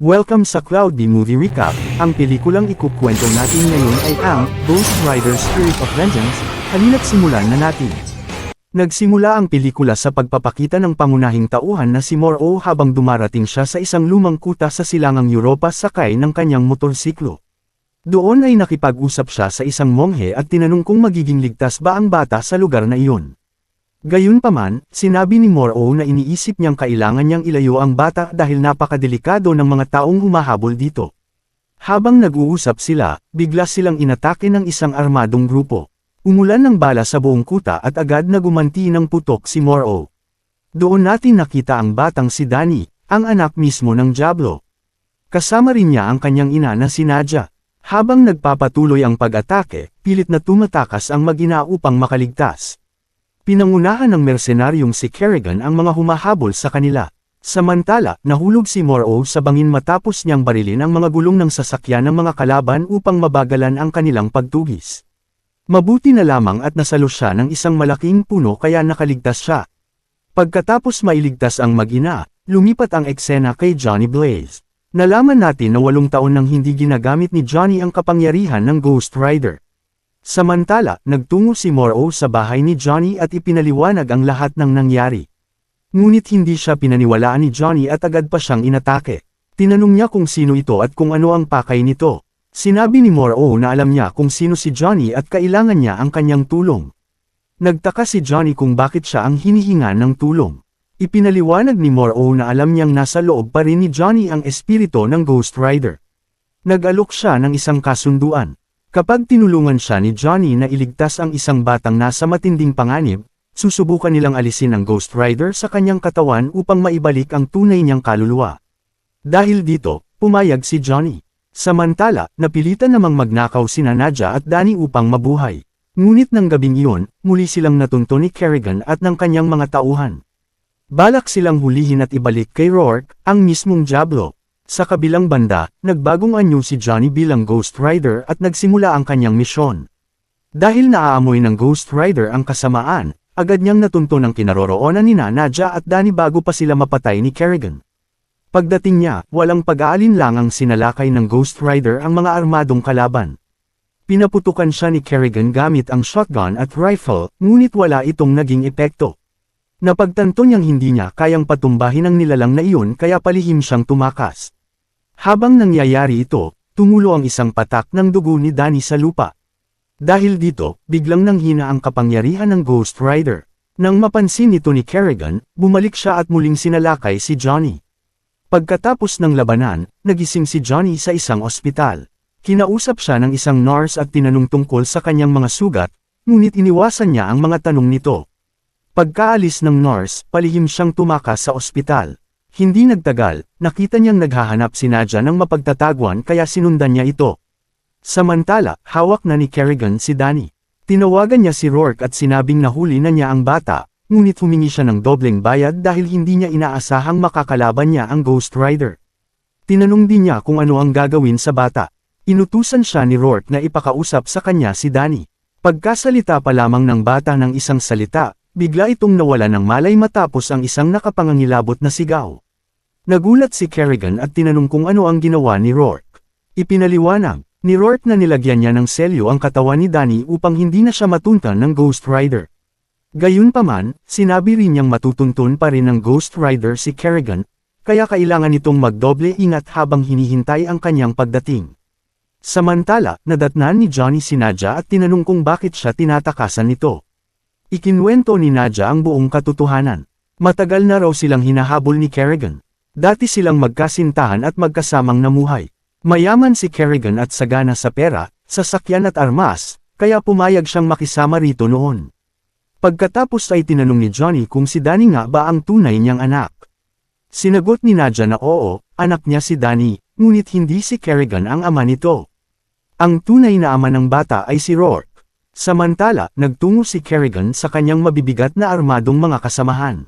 Welcome sa Cloudy Movie Recap. Ang pelikulang ikukwento natin ngayon ay ang Ghost Rider Spirit of Vengeance. Halina't simulan na natin. Nagsimula ang pelikula sa pagpapakita ng pangunahing tauhan na si Mor-O habang dumarating siya sa isang lumang kuta sa silangang Europa sakay ng kanyang motorsiklo. Doon ay nakipag-usap siya sa isang monghe at tinanong kung magiging ligtas ba ang bata sa lugar na iyon. Gayunpaman, sinabi ni Mor-O na iniisip niyang kailangan niyang ilayo ang bata dahil napakadelikado ng mga taong humahabol dito. Habang nag-uusap sila, bigla silang inatake ng isang armadong grupo. Umulan ng bala sa buong kuta at agad na gumanti ng putok si Mor-O. Doon natin nakita ang batang si Danny, ang anak mismo ng Diablo. Kasama rin niya ang kanyang ina na si Nadia. Habang nagpapatuloy ang pag-atake, pilit na tumatakas ang mag-ina upang makaligtas. Pinangunahan ng mersenaryong si Kerrigan ang mga humahabol sa kanila. Samantala, nahulog si Mor-O sa bangin matapos niyang barilin ang mga gulong ng sasakyan ng mga kalaban upang mabagalan ang kanilang pagtugis. Mabuti na lamang at nasalo siya ng isang malaking puno kaya nakaligtas siya. Pagkatapos mailigtas ang mag-ina, lumipat ang eksena kay Johnny Blaze. Nalaman natin na 8 taon nang hindi ginagamit ni Johnny ang kapangyarihan ng Ghost Rider. Samantala, nagtungo si Mor-O sa bahay ni Johnny at ipinaliwanag ang lahat ng nangyari. Ngunit hindi siya pinaniwalaan ni Johnny at agad pa siyang inatake. Tinanong niya kung sino ito at kung ano ang pakay nito. Sinabi ni Mor-O na alam niya kung sino si Johnny at kailangan niya ang kanyang tulong. Nagtaka si Johnny kung bakit siya ang hinihinga ng tulong. Ipinaliwanag ni Mor-O na alam niyang nasa loob pa rin ni Johnny ang espiritu ng Ghost Rider. Nag-alok siya ng isang kasunduan. Kapag tinulungan siya ni Johnny na iligtas ang isang batang nasa matinding panganib, susubukan nilang alisin ang Ghost Rider sa kanyang katawan upang maibalik ang tunay niyang kaluluwa. Dahil dito, pumayag si Johnny. Samantala, napilitan namang magnakaw sina Nadia at Danny upang mabuhay. Ngunit ng gabing iyon, muli silang natunto ni Kerrigan at ng kanyang mga tauhan. Balak silang hulihin at ibalik kay Rourke, ang mismong Diablo. Sa kabilang banda, nagbagong anyo si Johnny bilang Ghost Rider at nagsimula ang kanyang misyon. Dahil naaamoy ng Ghost Rider ang kasamaan, agad niyang natunto ng kinaroroonan ni Nadia at Danny bago pa sila mapatay ni Kerrigan. Pagdating niya, walang pag-aalinlangang sinalakay ng Ghost Rider ang mga armadong kalaban. Pinaputukan siya ni Kerrigan gamit ang shotgun at rifle, ngunit wala itong naging epekto. Napagtanto niyang hindi niya kayang patumbahin ang nilalang na iyon kaya palihim siyang tumakas. Habang nangyayari ito, tumulo ang isang patak ng dugo ni Danny sa lupa. Dahil dito, biglang nanghina ang kapangyarihan ng Ghost Rider. Nang mapansin ito ni Kerrigan, bumalik siya at muling sinalakay si Johnny. Pagkatapos ng labanan, nagising si Johnny sa isang ospital. Kinausap siya ng isang nurse at tinanong tungkol sa kanyang mga sugat, ngunit iniwasan niya ang mga tanong nito. Pagkaalis ng nurse, palihim siyang tumakas sa ospital. Hindi nagtagal, nakita niyang naghahanap si Nadia ng mapagtataguan kaya sinundan niya ito. Samantala, hawak na ni Kerrigan si Danny. Tinawagan niya si Rourke at sinabing nahuli na niya ang bata, ngunit humingi siya ng dobleng bayad dahil hindi niya inaasahang makakalaban niya ang Ghost Rider. Tinanong din niya kung ano ang gagawin sa bata. Inutusan siya ni Rourke na ipakausap sa kanya si Danny. Pagkasalita pa lamang ng bata ng isang salita, bigla itong nawala ng malay matapos ang isang nakapangangilabot na sigaw. Nagulat si Kerrigan at tinanong kung ano ang ginawa ni Rourke. Ipinaliwanag ni Rourke na nilagyan niya ng selyo ang katawan ni Danny upang hindi na siya matuntan ng Ghost Rider. Gayunpaman, sinabi rin niyang matutuntun pa rin ng Ghost Rider si Kerrigan, kaya kailangan itong magdoble ingat habang hinihintay ang kanyang pagdating. Samantala, nadatnan ni Johnny si Nadia at tinanong kung bakit siya tinatakasan nito. Ikinwento ni Nadia ang buong katotohanan. Matagal na raw silang hinahabol ni Kerrigan. Dati silang magkasintahan at magkasamang namuhay. Mayaman si Kerrigan at sagana sa pera, sasakyan at armas, kaya pumayag siyang makisama rito noon. Pagkatapos ay tinanong ni Johnny kung si Danny nga ba ang tunay niyang anak. Sinagot ni Nadia na oo, anak niya si Danny, ngunit hindi si Kerrigan ang ama nito. Ang tunay na ama ng bata ay si Rourke. Samantala, nagtungo si Kerrigan sa kanyang mabibigat na armadong mga kasamahan.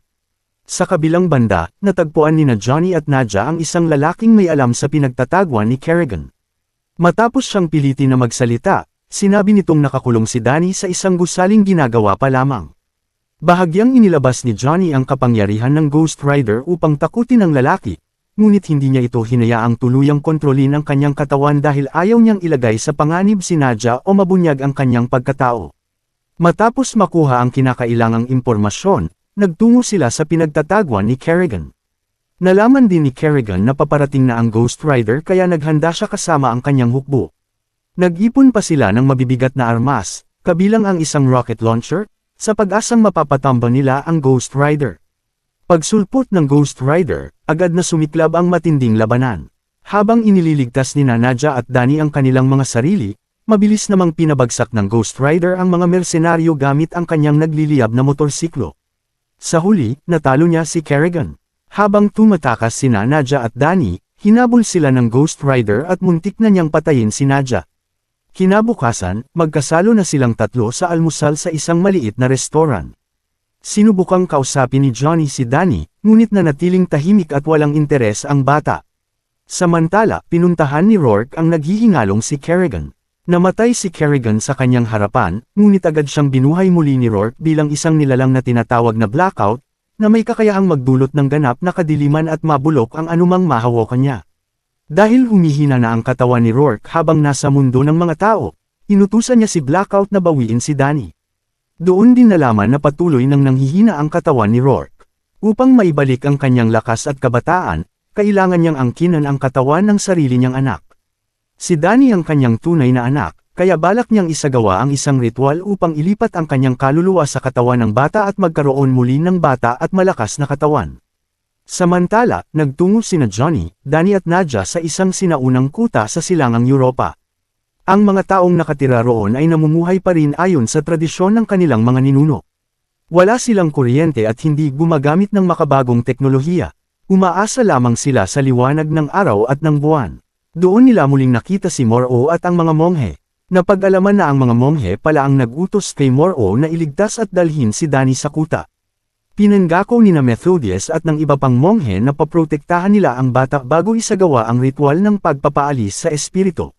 Sa kabilang banda, natagpuan ni Johnny at Nadia ang isang lalaking may alam sa pinagtatagwan ni Kerrigan. Matapos siyang pilitin na magsalita, sinabi nitong nakakulong si Danny sa isang gusaling ginagawa pa lamang. Bahagyang inilabas ni Johnny ang kapangyarihan ng Ghost Rider upang takutin ang lalaki, ngunit hindi niya ito hinayaang tuluyang kontrolin ang kanyang katawan dahil ayaw niyang ilagay sa panganib si Nadja o mabunyag ang kanyang pagkatao. Matapos makuha ang kinakailangang impormasyon, nagtungo sila sa pinagtatagwan ni Kerrigan. Nalaman din ni Kerrigan na paparating na ang Ghost Rider kaya naghanda siya kasama ang kanyang hukbo. Nag-ipon pa sila ng mabibigat na armas, kabilang ang isang rocket launcher, sa pag-asang mapapatamba nila ang Ghost Rider. Pagsulpot ng Ghost Rider, agad na sumiklab ang matinding labanan. Habang inililigtas ni Nadja at Danny ang kanilang mga sarili, mabilis namang pinabagsak ng Ghost Rider ang mga mersenaryo gamit ang kanyang nagliliyab na motorsiklo. Sa huli, natalo niya si Kerrigan. Habang tumatakas sina Nadja at Danny, hinabol sila ng Ghost Rider at muntik na niyang patayin si Nadja. Kinabukasan, magkasalo na silang tatlo sa almusal sa isang maliit na restoran. Sinubukang kausapin ni Johnny si Danny, ngunit nanatiling tahimik at walang interes ang bata. Samantala, pinuntahan ni Rourke ang naghihingalong si Kerrigan. Namatay si Kerrigan sa kanyang harapan, ngunit agad siyang binuhay muli ni Rourke bilang isang nilalang na tinatawag na Blackout, na may kakayahang magdulot ng ganap na kadiliman at mabulok ang anumang mahawakan niya. Dahil humihina na ang katawan ni Rourke habang nasa mundo ng mga tao, inutusan niya si Blackout na bawiin si Danny. Doon din nalaman na patuloy nang nanghihina ang katawan ni Rourke. Upang maibalik ang kanyang lakas at kabataan, kailangan niyang angkinan ang katawan ng sarili niyang anak. Si Danny ang kanyang tunay na anak, kaya balak niyang isagawa ang isang ritual upang ilipat ang kanyang kaluluwa sa katawan ng bata at magkaroon muli ng bata at malakas na katawan. Samantala, nagtungo sina Johnny, Danny at Nadja sa isang sinaunang kuta sa silangang Europa. Ang mga taong nakatira roon ay namumuhay pa rin ayon sa tradisyon ng kanilang mga ninuno. Wala silang kuryente at hindi gumagamit ng makabagong teknolohiya. Umaasa lamang sila sa liwanag ng araw at ng buwan. Doon nila muling nakita si Mor-O at ang mga monghe. Napag-alaman na ang mga monghe pala ang nag-utos kay Mor-O na iligtas at dalhin si Danny sa kuta. Pinanggako ni Methodius at ng iba pang monghe na paprotektahan nila ang bata bago isagawa ang ritual ng pagpapaalis sa espiritu.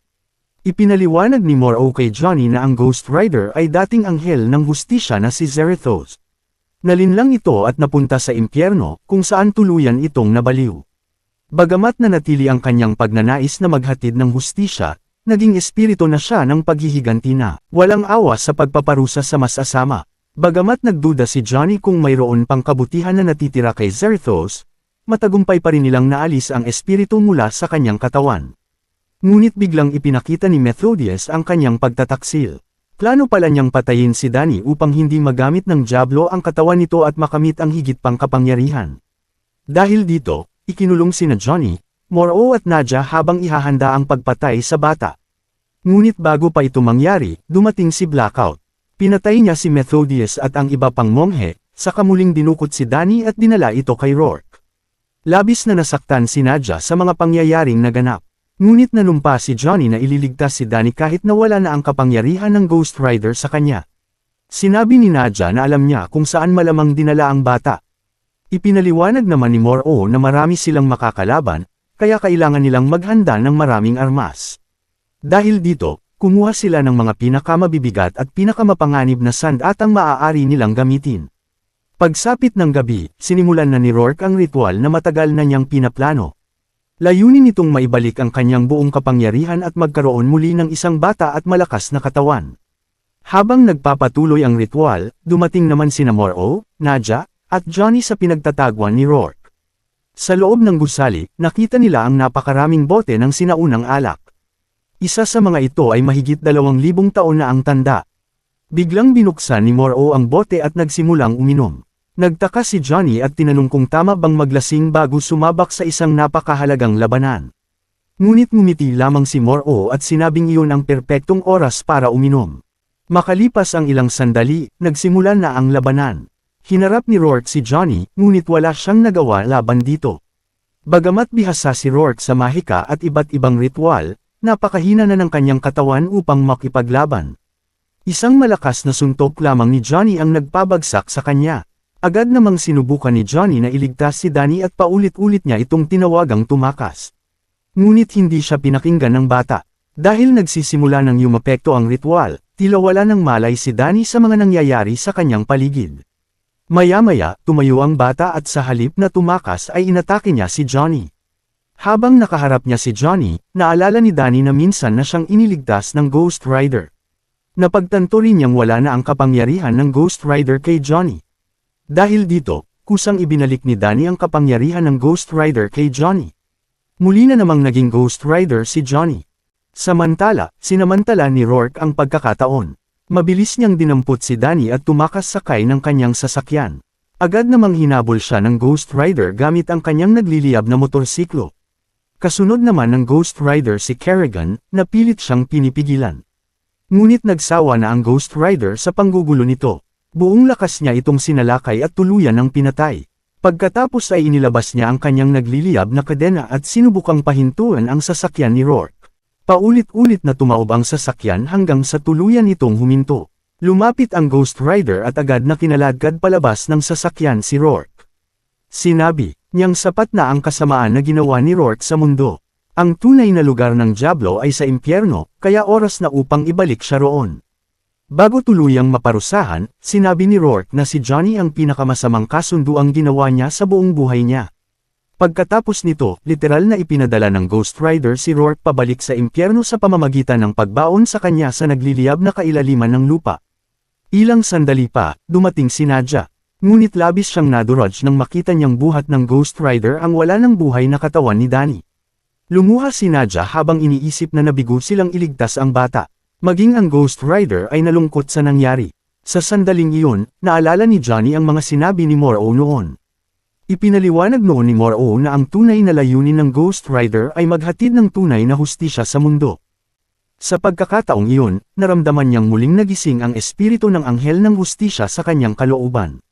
Ipinaliwanag ni Mor-O kay Johnny na ang Ghost Rider ay dating anghel ng hustisya na si Zerethos. Nalinlang ito at napunta sa impyerno, kung saan tuluyan itong nabaliw. Bagamat nanatili ang kanyang pagnanais na maghatid ng hustisya, naging espiritu na siya ng paghihiganti na, walang awa sa pagpaparusa sa masasama. Bagamat nagduda si Johnny kung mayroon pang kabutihan na natitira kay Zerethos, matagumpay pa rin nilang naalis ang espiritu mula sa kanyang katawan. Ngunit biglang ipinakita ni Methodius ang kanyang pagtataksil. Plano pala niyang patayin si Danny upang hindi magamit ng Diablo ang katawan nito at makamit ang higit pang kapangyarihan. Dahil dito, ikinulong sina Johnny, Mor-O at Nadja habang ihahanda ang pagpatay sa bata. Ngunit bago pa ito mangyari, dumating si Blackout. Pinatay niya si Methodius at ang iba pang monghe, saka muling dinukot si Danny at dinala ito kay Rourke. Labis na nasaktan si Nadja sa mga pangyayaring naganap. Ngunit nanumpa si Johnny na ililigtas si Danny kahit nawala na ang kapangyarihan ng Ghost Rider sa kanya. Sinabi ni Nadja na alam niya kung saan malamang dinala ang bata. Ipinaliwanag naman ni Mor-O na marami silang makakalaban, kaya kailangan nilang maghanda ng maraming armas. Dahil dito, kumuha sila ng mga pinakamabibigat at pinakamapanganib na sandatang maaari nilang gamitin. Pagsapit ng gabi, sinimulan na ni Rourke ang ritual na matagal na niyang pinaplano. Layunin nitong maibalik ang kanyang buong kapangyarihan at magkaroon muli ng isang bata at malakas na katawan. Habang nagpapatuloy ang ritual, dumating naman sina Mor-O, Nadja, at Johnny sa pinagtatagwan ni Rourke. Sa loob ng gusali, nakita nila ang napakaraming bote ng sinaunang alak. Isa sa mga ito ay mahigit 2,000 taon na ang tanda. Biglang binuksan ni Mor-O ang bote at nagsimulang uminom. Nagtaka si Johnny at tinanong kung tama bang maglasing bago sumabak sa isang napakahalagang labanan. Ngunit ngumiti lamang si Mor-O at sinabing iyon ang perpektong oras para uminom. Makalipas ang ilang sandali, nagsimula na ang labanan. Hinarap ni Rourke si Johnny, ngunit wala siyang nagawa laban dito. Bagamat bihasa si Rourke sa mahika at iba't ibang ritual, napakahina na ng kanyang katawan upang makipaglaban. Isang malakas na suntok lamang ni Johnny ang nagpabagsak sa kanya. Agad namang sinubukan ni Johnny na iligtas si Danny at paulit-ulit niya itong tinawagang tumakas. Ngunit hindi siya pinakinggan ng bata. Dahil nagsisimula ng yumapekto ang ritual, tila wala ng malay si Danny sa mga nangyayari sa kanyang paligid. Maya-maya, tumayo ang bata at sa halip na tumakas ay inatake niya si Johnny. Habang nakaharap niya si Johnny, naalala ni Danny na minsan na siyang iniligtas ng Ghost Rider. Napagtanto rin niyang wala na ang kapangyarihan ng Ghost Rider kay Johnny. Dahil dito, kusang ibinalik ni Danny ang kapangyarihan ng Ghost Rider kay Johnny. Muli na namang naging Ghost Rider si Johnny. Samantala, sinamantala ni Rourke ang pagkakataon. Mabilis niyang dinampot si Danny at tumakas sakay ng kanyang sasakyan. Agad namang hinabol siya ng Ghost Rider gamit ang kanyang nagliliyab na motorsiklo. Kasunod naman ng Ghost Rider si Kerrigan, na pilit siyang pinipigilan. Ngunit nagsawa na ang Ghost Rider sa panggugulo nito. Buong lakas niya itong sinalakay at tuluyan ng pinatay. Pagkatapos ay inilabas niya ang kanyang nagliliyab na kadena at sinubukang pahintuan ang sasakyan ni Rourke. Paulit-ulit na tumaob ang sasakyan hanggang sa tuluyan itong huminto. Lumapit ang Ghost Rider at agad na kinaladkad palabas ng sasakyan si Rourke. Sinabi niyang sapat na ang kasamaan na ginawa ni Rourke sa mundo. Ang tunay na lugar ng Diablo ay sa impyerno, kaya oras na upang ibalik siya roon. Bago tuluyang maparusahan, sinabi ni Rourke na si Johnny ang pinakamasamang kasunduang ginawa niya sa buong buhay niya. Pagkatapos nito, literal na ipinadala ng Ghost Rider si Rourke pabalik sa impyerno sa pamamagitan ng pagbaon sa kanya sa nagliliyab na kailaliman ng lupa. Ilang sandali pa, dumating si Nadja. Ngunit labis siyang nadurog nang makita niyang buhat ng Ghost Rider ang wala ng buhay na katawan ni Danny. Lumuha si Nadja habang iniisip na nabigo silang iligtas ang bata. Maging ang Ghost Rider ay nalungkot sa nangyari. Sa sandaling iyon, naalala ni Johnny ang mga sinabi ni Morrow noon. Ipinaliwanag noon ni Morrow na ang tunay na layunin ng Ghost Rider ay maghatid ng tunay na hustisya sa mundo. Sa pagkakataong iyon, naramdaman niyang muling nagising ang espiritu ng anghel ng hustisya sa kanyang kalooban.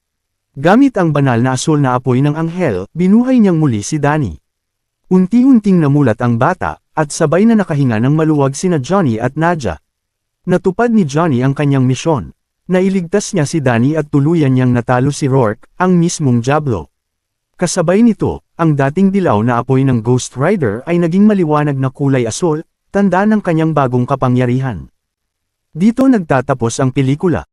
Gamit ang banal na asul na apoy ng anghel, binuhay niyang muli si Danny. Unti-unting namulat ang bata, at sabay na nakahinga ng maluwag sina Johnny at Nadja. Natupad ni Johnny ang kanyang misyon. Nailigtas niya si Danny at tuluyan niyang natalo si Rourke, ang mismong Diablo. Kasabay nito, ang dating dilaw na apoy ng Ghost Rider ay naging maliwanag na kulay asul, tanda ng kanyang bagong kapangyarihan. Dito nagtatapos ang pelikula.